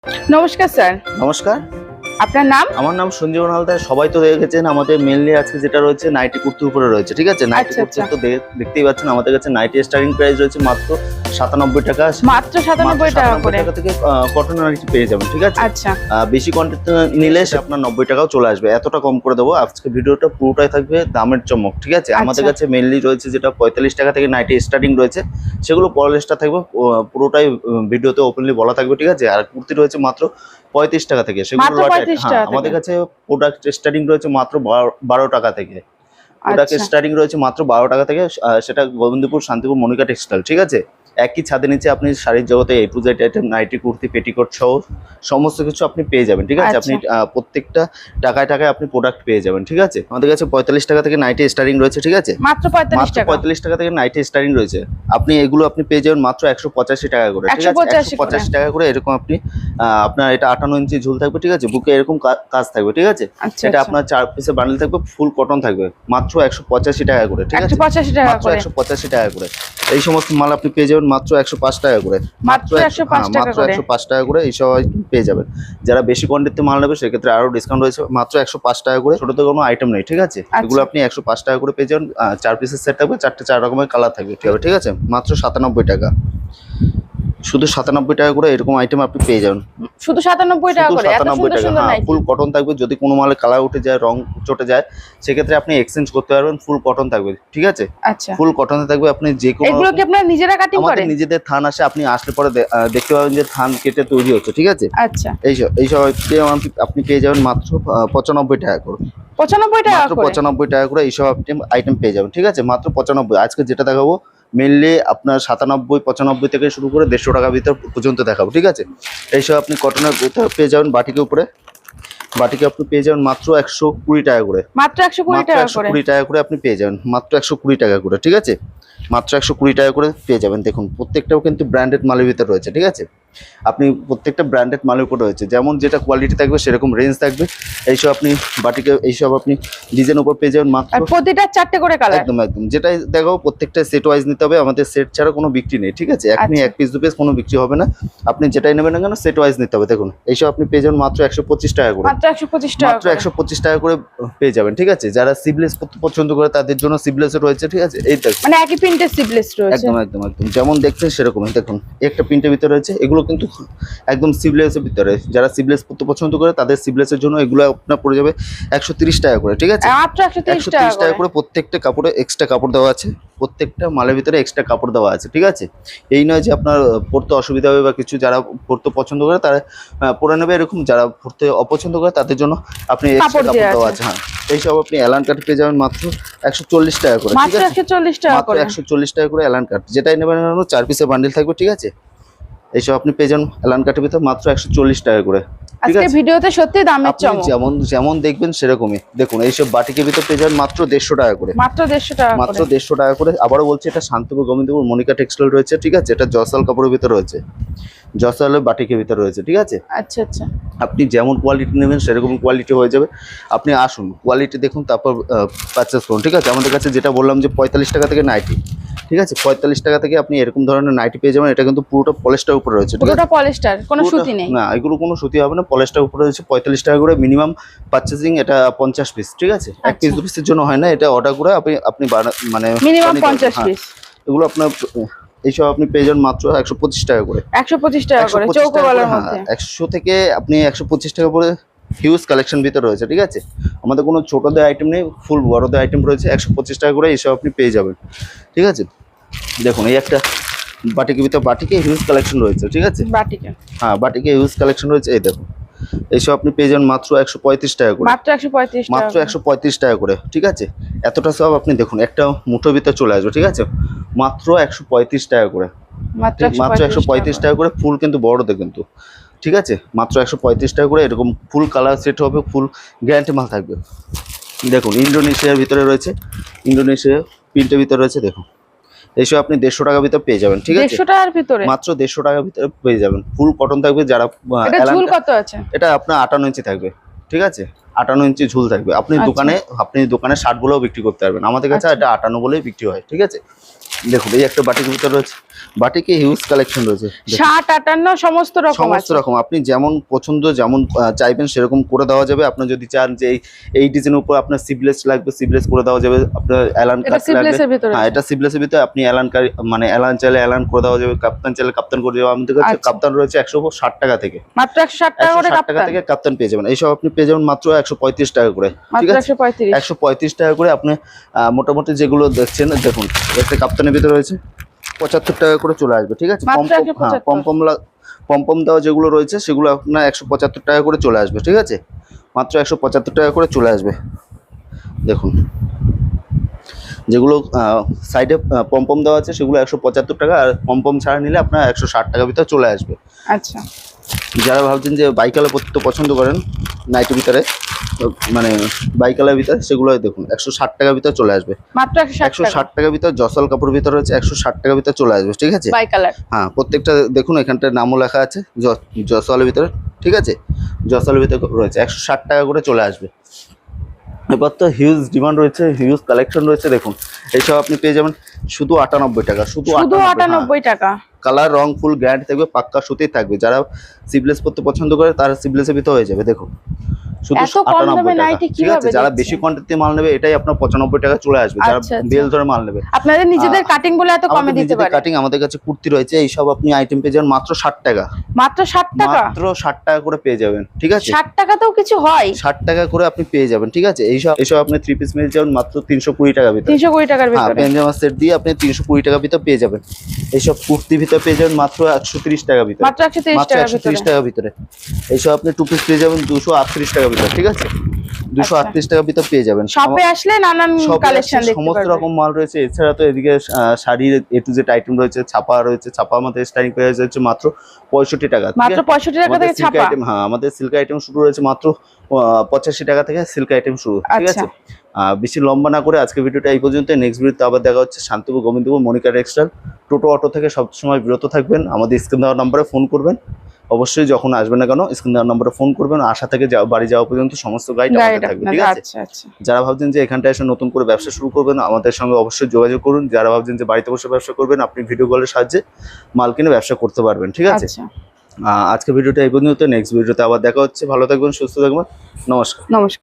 নমস্কার স্যার। নমস্কার। আপনার নাম? আমার নাম সঞ্জীবন হালদার। সবাই তো দেখেছেন আমাদের মেইনলি আজকে যেটা রয়েছে নাইটি কুর্তির উপরে রয়েছে, ঠিক আছে? নাইটি আচ্ছা, কুর্তি আচ্ছা। তো দেখতেই পাচ্ছেন আমাদের কাছে নাইটি স্টার্টিং প্রাইস রয়েছে মাত্র 97 টাকা। মাত্র 97 টাকা করে। টাকা থেকে কটন নাইটি পেয়ে যাবেন, ঠিক আছে? আচ্ছা। বেশি কোয়ান্টিটি নিলে সে আপনার 90 টাকাও চলে আসবে। এতটা কম করে দেবো। আজকে ভিডিওটা পুরোটাই থাকবে দামের চমক, ঠিক আছে? আমাদের কাছে মেইনলি রয়েছে যেটা 45 টাকা থেকে নাইটি স্টার্টিং রয়েছে, সেগুলো পলিশটা থাকবে পুরোটাই ভিডিওতে ওপেনলি বলা থাকবে, ঠিক আছে? আর কুর্তি রয়েছে মাত্র 35 টাকা থেকে। সেগুলো মাত্র 35 টাকা থেকে। আমাদের কাছে প্রোডাক্ট স্টার্টিং রয়েছে মাত্র 12 টাকা থেকে। প্রোডাক্ট আচ্ছা। স্টার্টিং রয়েছে মাত্র 12 টাকা থেকে। সেটা গোবিন্দপুর শান্তিপুর মনিকা টেক্সটাইল, ঠিক আছে? একই ছাদের নিচে আপনি শাড়ির জগতে A to Z item nightie kurti petticoat সহ সমস্ত কিছু আপনি পেয়ে যাবেন, ঠিক আছে? আপনি প্রত্যেকটা টাকায় টাকায় আপনি প্রোডাক্ট পেয়ে যাবেন, ঠিক আছে? আমাদের কাছে 45 টাকা থেকে নাইটি স্টার্টিং রয়েছে, ঠিক আছে? মাত্র 45 টাকা। 45 টাকা থেকে নাইটি স্টার্টিং রয়েছে। এগুলো আপনি পেয়ে যাবেন মাত্র 185 টাকা করে, ঠিক আছে? 185 টাকা করে। এরকম আপনি আপনার এটা 58 ইঞ্চি ঝুল থাকবে, ঠিক আছে? বুকে এরকম কাজ থাকবে, ঠিক আছে? এটা আপনার 4 পিসের বান্ডেল থাকবে, ফুল কটন থাকবে, মাত্র 185 টাকা করে, ঠিক আছে? 185 টাকা মাত্র করে। 185 টাকা করে। এই সমস্ত মাল আপনি পেয়ে যাবেন মাত্র 105 টাকা করে। মাত্র 105 টাকা করে। 105 টাকা করে এই সব পেয়ে যাবেন। যারা বেশি কোয়ান্টিটিতে মাল নেবে সেক্ষেত্রে আরো ডিসকাউন্ট রয়েছে। মাত্র 105 টাকা করে। ছোটতে কোনো আইটেম নেই, ঠিক আছে? এগুলো আপনি 105 টাকা করে পেয়ে যাবেন। 4 পিসের সেট থাকবে, 4 রকমের কালার থাকবে, ঠিক আছে? মাত্র 97 টাকা। শুধু 97 টাকা করে এরকম আইটেম আপনি পেয়ে যাবেন। শুধু 97 টাকা করে। এত সুন্দর সুন্দর নাইটি। ফুল কটন থাকবে। যদি কোনো মালে কালার উঠে যায়, রং চটে যায়, সেক্ষেত্রে আপনি এক্সচেঞ্জ করতে পারবেন। ফুল কটন থাকবে, ঠিক আছে? আচ্ছা। ফুল কটনে থাকবে। আপনি যে কোনো এগুলো কি আপনারা নিজেরা কাটিং আমাদের করেন? নিজেদের থান আসে, আপনি আসলে পরে দেখতে পাবেন যে থান কেটে তৈরি হচ্ছে, ঠিক আছে? আচ্ছা। এইসব আপনি পেয়ে যাবেন মাত্র 95 টাকা করে। 95 টাকা মাত্র করে। 95 টাকা করে এইসব আইটেম পেয়ে যাবেন, ঠিক আছে? মাত্র 95। আজকে যেটা দেখাবো মেনলি আপনার 97, 95 থেকে শুরু করে 150 টাকার ভিতর পর্যন্ত দেখাবো, ঠিক আছে? এইসব আপনি কটনের ভিতর পেয়ে যাবেন। বাটিকের উপরে বাটিকে আপনি পেয়ে যাবেন মাত্র 120 টাকা করে। মাত্র 120 টাকা করে। 120 টাকা করে আপনি পেয়ে যাবেন। মাত্র 120 টাকা করে, ঠিক আছে? মাত্র 120 টাকা করে পেয়ে যাবেন। দেখুন প্রত্যেকটাও কিন্তু ব্র্যান্ডেড মালের ভিতর রয়েছে, ঠিক আছে? আপনি প্রত্যেকটা ব্র্যান্ডেড মালের উপর রয়েছে, যেমন যেটা কোয়ালিটি থাকবে সেরকম রেঞ্জ থাকবে। এইসব আপনি বাটিকে এইসব আপনি ডিজাইন উপর পেয়ে যাবেন মাত্র। আর প্রতিটা 4টে করে কালার। একদম একদম। যেটাই দেখাবো প্রত্যেকটা সেট ওয়াইজ নিতে হবে। আমাদের সেট ছাড়া কোনো বিক্রি নেই, ঠিক আছে? আপনি এক পিস দু পিস কোনো বিক্রি হবে না। আপনি যেটাই নেবেন না কেন সেট ওয়াইজ নিতে হবে। দেখুন এইসব আপনি পেয়ে যাবেন মাত্র 125 টাকা করে। মাত্র 125 টাকা। মাত্র 125 টাকা করে পেয়ে যাবেন, ঠিক আছে? যারা সিবলেস পছন্দ করে তাদের জন্য সিবলেসও রয়েছে, ঠিক আছে? এই দেখুন মানে একই প্রিন্টের সিবলেস রয়েছে। একদম একদম একদম যেমন দেখছেন সেরকমই। দেখুন একটা প্রিন্টের ভিতরে রয়েছে, এগুলো কিন্তু একদম সিবলেসের ভিতরে। যারা সিবলেস পছন্দ করে তাদের সিবলেসের জন্য এগুলো আপনার পড়ে যাবে 130 টাকা করে, ঠিক আছে? মাত্র 130 টাকা করে। প্রত্যেকটা কাপড়ে এক্সট্রা কাপড় দেওয়া আছে। প্রত্যেকটা মালের ভিতরে এক্সট্রা কাপড় দেওয়া আছে, ঠিক আছে? এই নয় যে আপনার পরতে অসুবিধা হবে বা কিছু। যারা পরতে পছন্দ করে তারা পরে নেবে এরকম, যারা পরতে অপছন্দ করে তাদের জন্য আপনি এক্সট্রা কাপড় দেওয়া আছে। হ্যাঁ, এইসব আপনি অ্যালান কাট পেয়ে যাবেন মাত্র 140 টাকা করে, ঠিক মাত্র আছে? 140 টাকা করে। 140 টাকা করে অ্যালান কাট। যেটাই নেবেন না 4 পিসের বান্ডেল থাকবে, ঠিক আছে? এইসব আপনি পেয়ে যান অ্যালান কাটের ভিতর মাত্র 140 টাকা করে, ঠিক আজকে আছে? ভিডিওতে সত্যি দামের আপনি চমক। যেমন দেখবেন সেরকমই। দেখুন এইসব বাটিকের ভিতর পেয়ে যাবেন মাত্র 150 টাকা করে। মাত্র 150 টাকা করে। মাত্র 150 টাকা করে। আবারও বলছি এটা শান্তিপুর গোবিন্দপুর মনিকা টেক্সটাইল রয়েছে, ঠিক আছে? এটা জয়সাল কাপড়ের ভিতর রয়েছে, জয়সালের বাটিকের ভিতর রয়েছে, ঠিক আছে? আচ্ছা আচ্ছা। আপনি যেমন কোয়ালিটি নেবেন সেরকম কোয়ালিটি হয়ে যাবে। আপনি আসুন, কোয়ালিটি দেখুন, তারপর পারচেস করুন, ঠিক আছে? আমাদের কাছে যেটা বললাম যে 45 টাকা থেকে নাইটি, ঠিক আছে? 45 টাকা থেকে আপনি এরকম ধরনের নাইটি পেয়ে যাবেন। এটা কিন্তু পুরোটা পলিস্টার উপরে রয়েছে, ঠিক আছে? পুরোটা পলিস্টার, কোনো সুতি নেই। না, এগুলো কোনো সুতি হবে না, পলিস্টার উপরে রয়েছে। 45 টাকা করে মিনিমাম পারচেজিং। এটা 50 পিস, ঠিক আছে? এক পিস দু পিসের জন্য হয় না, এটা অর্ডার করে আপনি মানে মিনিমাম 50 পিস। এগুলো আপনার এইসব আপনি পেয়ে যান মাত্র 125 টাকা করে। 125 টাকা করে চৌকো গলার মধ্যে। 100 থেকে আপনি 125 টাকা করে হিউজ কালেকশন ভিতরে রয়েছে, ঠিক আছে? আমাদের কোনো ছোটদের আইটেম নেই, ফুল বড়দের আইটেম রয়েছে। 125 টাকা করে এইসব আপনি পেয়ে যাবেন, ঠিক আছে? দেখুন এই একটা বাটিকের ভিতর বাটিকে হিউজ কালেকশন রয়েছে, ঠিক আছে? বাটিকে। হ্যাঁ, বাটিকে হিউজ কালেকশন রয়েছে। এই দেখুন এইসব আপনি পেয়ে যাবেন মাত্র 135 টাকা করে। মাত্র 135 টাকা। মাত্র 135 টাকা করে, ঠিক আছে? এতটা সব আপনি দেখুন একটা মুঠোর ভিতর চলে আসবে, ঠিক আছে? মাত্র 135 টাকা করে। মাত্র 135 টাকা করে। ফুল কিন্তু বড়দের কিন্তু, ঠিক আছে? মাত্র 135 টাকা করে। এরকম ফুল কালার সেট হবে, ফুল গ্যারান্টি মাল থাকবে। দেখুন ইন্দোনেশিয়ার ভিতরে রয়েছে, ইন্দোনেশিয়া প্রিন্টের ভিতরে রয়েছে। দেখুন এইসব আপনি 150 টাকার ভিতর পেয়ে যাবেন, ঠিক আছে? 150 টাকার ভিতরে মাত্র 150 টাকার ভিতরে পেয়ে যাবেন। ফুল কটন থাকবে। যারা এটা ঝুল কত আছে? এটা আপনার 58 ইঞ্চি থাকবে, ঠিক আছে? 58 ইঞ্চি ঝুল থাকবে। আপনি আচ্ছা। দোকানে 60 বলেও বিক্রি করতে পারবেন, আমাদের কাছে আচ্ছা। এটা 58 বলেই বিক্রি হয়। ঠিক আছে, দেখুন এই একটা বাটিকের ভিতর রয়েছে, বাটিকে হিউজ কালেকশন রয়েছে, দেখুন। 60 58 সমস্ত রকম সমস্ত আছে। রকম আপনি যেমন পছন্দ, যেমন চাইবেন সেরকম করে দেওয়া যাবে। আপনার যদি চান যে এই ডিজাইনের উপর আপনার সিবলেস লাগবে, সিবলেস করে দেওয়া যাবে। আপনার অ্যালান এটা কাট লাগবে, সিপলেসের ভিতরে হ্যাঁ আছে। এটা সিবলেসের ভিতরে আপনি মানে অ্যালান চাইলে অ্যালান করে দেওয়া যাবে, কাপ্তান চাইলে কাপ্তান করে দেওয়া। আমাদের কাছে আচ্ছা। কাপ্তান রয়েছে 160 টাকা থেকে, মাত্র 160 টাকা করে 160 টাকা কাপ্তান। থেকে কাপ্তান পেয়ে যাবেন। এইসব আপনি পেয়ে যাবেন মাত্র 135 টাকা করে। ঠিক মাত্র আছে, 135। 135 টাকা করে। আপনি মোটামুটি যেগুলো দেখছেন, দেখুন একটা কাপ্তানের ভিতরে রয়েছে 75 টাকা করে চলে আসবে। ঠিক আছে, মাত্র 175। পম্পম দেওয়া যেগুলো রয়েছে সেগুলো আপনার 175 টাকা করে চলে আসবে। ঠিক আছে, মাত্র 175 টাকা করে চলে আসবে। দেখুন যেগুলো সাইডে পম্পম দেওয়া আছে সেগুলো 175 টাকা, আর পম্পম ছাড়া নিলে আপনার 160 টাকার ভিতরে চলে আসবে। আচ্ছা। যারা ভাবছেন যে বাইকালে পরতে পছন্দ করেন নাইটের ভিতরে, মানে বাইকালের ভিতরে, সেগুলো দেখুন 160 টাকার ভিতরে চলে আসবে। মাত্র 160 টাকা 160 টাকার ভিতরে জসল কাপড়ের ভিতরে রয়েছে 160 টাকার ভিতরে চলে আসবে। ঠিক আছে, বাই কালার। হ্যাঁ প্রত্যেকটা দেখুন এখানটার নামও লেখা আছে জসলের ভিতরে। ঠিক আছে, জসলের ভিতরে রয়েছে 160 টাকা করে চলে আসবে। এবার তো হিউজ ডিমান্ড রয়েছে, হিউজ কালেকশন রয়েছে। দেখুন এইসব আপনি পেয়ে যাবেন শুধু 98 টাকা, শুধু 98 টাকা। কালার রং ফুল গ্যারান্টি থাকবে, পাক্কা সুতির থাকবে। যারা সিবলেস পরতে পছন্দ করে তারা সিবলেসের ভিতরে হয়ে যাবে। দেখুন শুধু এত কম দামে 98 টাকা। নাইটি ঠিক আছে, কিভাবে যারা দিচ্ছে? বেশি কোয়ান্টিটি মাল নেবে এটাই আপনার 95 টাকা চলে আসবে। যারা আচ্ছা, আচ্ছা। বেল ধরে মাল নেবে, আপনাদের নিজেদের কাটিং বলে এত কমে দিতে পারে। কাটিং আমাদের কাছে কুর্তি রয়েছে, এইসব আপনি আইটেম পেয়ে যাবেন মাত্র 60 টাকা। মাত্র 60 টাকা। মাত্র 60 টাকা করে পেয়ে যাবেন। ঠিক আছে, 60 টাকাতেও কিছু হয়? 60 টাকা করে আপনি পেয়ে যাবেন। ঠিক আছে, এইসব আপনি 3 পিস মিল যাবেন মাত্র 320 টাকার ভিতরে। 320 টাকার হ্যাঁ, ভিতরে। পেনজামা সেট দিয়ে আপনি 320 টাকার ভিতরে পেয়ে যাবেন। এইসব কুর্তির ভিতরে পেয়ে যাবেন মাত্র 130 টাকার ভিতরে, মাত্র 130 মাত্র টাকার ভিতরে। 130 টাকার ভিতরে। এইসব আপনি 2 পিস পেয়ে যাবেন 238 টাকার ভিতরে। ঠিক আছে, 238 টাকার ভিতরে পেয়ে যাবেন। শপে আসলে নানান শপে কালেকশন দেখতে সমস্ত পারবেন। রকম মাল রয়েছে। এছাড়া তো এদিকে শাড়ির A to Z আইটেম রয়েছে, ছাপা রয়েছে। ছাপা আমাদের স্টার্টিং প্রাইস হচ্ছে মাত্র 65 টাকা। মাত্র 65 টাকা থেকে ছাপা। হ্যাঁ, আমাদের সিল্ক আইটেম শুরু হয়েছে মাত্র 85 টাকা থেকে সিল্ক আইটেম শুরু। ঠিক আচ্ছা। আছে, বেশি লম্বা না করে আজকে ভিডিওটা এই পর্যন্ত। নেক্সট ভিডিওতে আবার দেখা হচ্ছে। শান্তিপুর, গোবিন্দপুর, মনিকা টেক্সটাইল। টোটো অটো থেকে সবসময় বিরত থাকবেন। আমাদের স্ক্রিন দেওয়ার নাম্বারে ফোন করবেন। অবশ্যই যখন আসবেন না কেন স্ক্রিন দেওয়ার নাম্বারে ফোন করবেন। আশা থেকে বাড়ি যাওয়া পর্যন্ত সমস্ত গাইড আমাদের থাকবে। ঠিক আছে, আচ্ছা আচ্ছা। যারা ভাবছেন যে এখানটা এসে নতুন করে ব্যবসা শুরু করবেন আমাদের সঙ্গে অবশ্যই যোগাযোগ করুন। যারা ভাবছেন যে বাড়িতে বসে ব্যবসা করবেন, আপনি ভিডিও কলের সাহায্যে মাল কিনে ব্যবসা করতে পারবেন। ঠিক আছে, আচ্ছা। আজকে ভিডিওটা এই পর্যন্ত। নেক্সট ভিডিওতে আবার দেখা হচ্ছে। ভালো থাকবেন, সুস্থ থাকবেন, নমস্কার। নমস্কার।